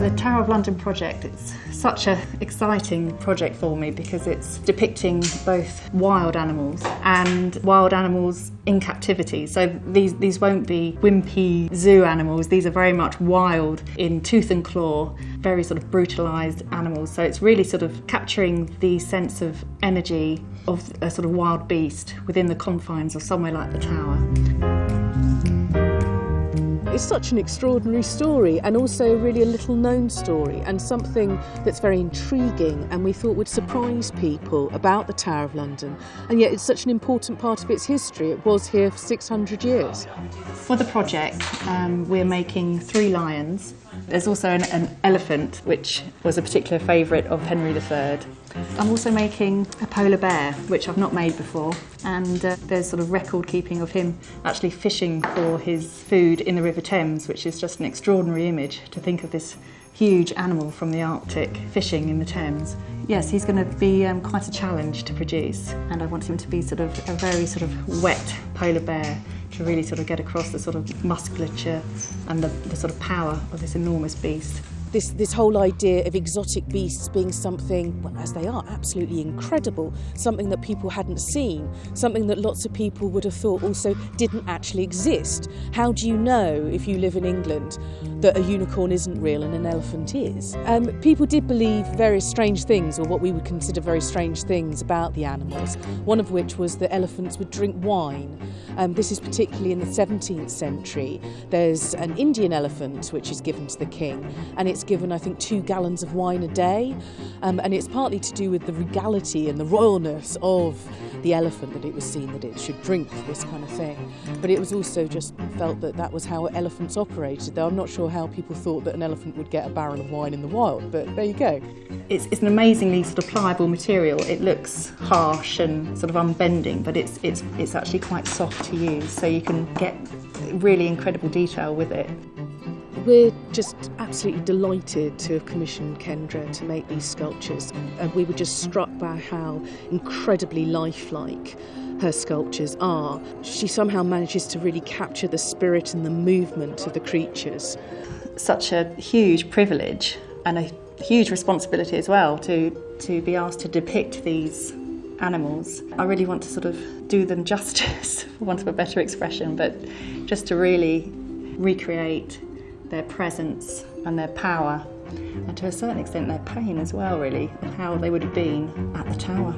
The Tower of London project, it's such an exciting project for me because it's depicting both wild animals and wild animals in captivity. So these won't be wimpy zoo animals, these are very much wild in tooth and claw, very sort of brutalised animals. So it's really sort of capturing the sense of energy of a sort of wild beast within the confines of somewhere like the Tower. It's such an extraordinary story, and also really a little known story, and something that's very intriguing and we thought would surprise people about the Tower of London. And yet it's such an important part of its history. It was here for 600 years. For the project, we're making 3 lions. There's also an elephant, which was a particular favourite of Henry III. I'm also making a polar bear, which I've not made before, and there's sort of record keeping of him actually fishing for his food in the River Thames, which is just an extraordinary image to think of this huge animal from the Arctic fishing in the Thames. Yes, he's going to be quite a challenge to produce, and I want him to be sort of a very sort of wet polar bear to really sort of get across the sort of musculature and the sort of power of this enormous beast. This whole idea of exotic beasts being something, well, as they are, absolutely incredible, something that people hadn't seen, something that lots of people would have thought also didn't actually exist. How do you know, if you live in England, that a unicorn isn't real and an elephant is? People did believe various strange things, or what we would consider very strange things about the animals, one of which was that elephants would drink wine. This is particularly in the 17th century. There's an Indian elephant which is given to the king, and it's given, I think, 2 gallons of wine a day, and it's partly to do with the regality and the royalness of the elephant that it was seen that it should drink this kind of thing. But it was also just felt that that was how elephants operated, though I'm not sure how people thought that an elephant would get a barrel of wine in the wild, but there you go. It's an amazingly sort of pliable material. It looks harsh and sort of unbending, but it's actually quite soft to use, so you can get really incredible detail with it. We're just absolutely delighted to have commissioned Kendra to make these sculptures, and we were just struck by how incredibly lifelike her sculptures are. She somehow manages to really capture the spirit and the movement of the creatures. Such a huge privilege and a huge responsibility as well to be asked to depict these animals. I really want to sort of do them justice, for want of a better expression, but just to really recreate their presence and their power, and to a certain extent their pain as well, really, of how they would have been at the Tower.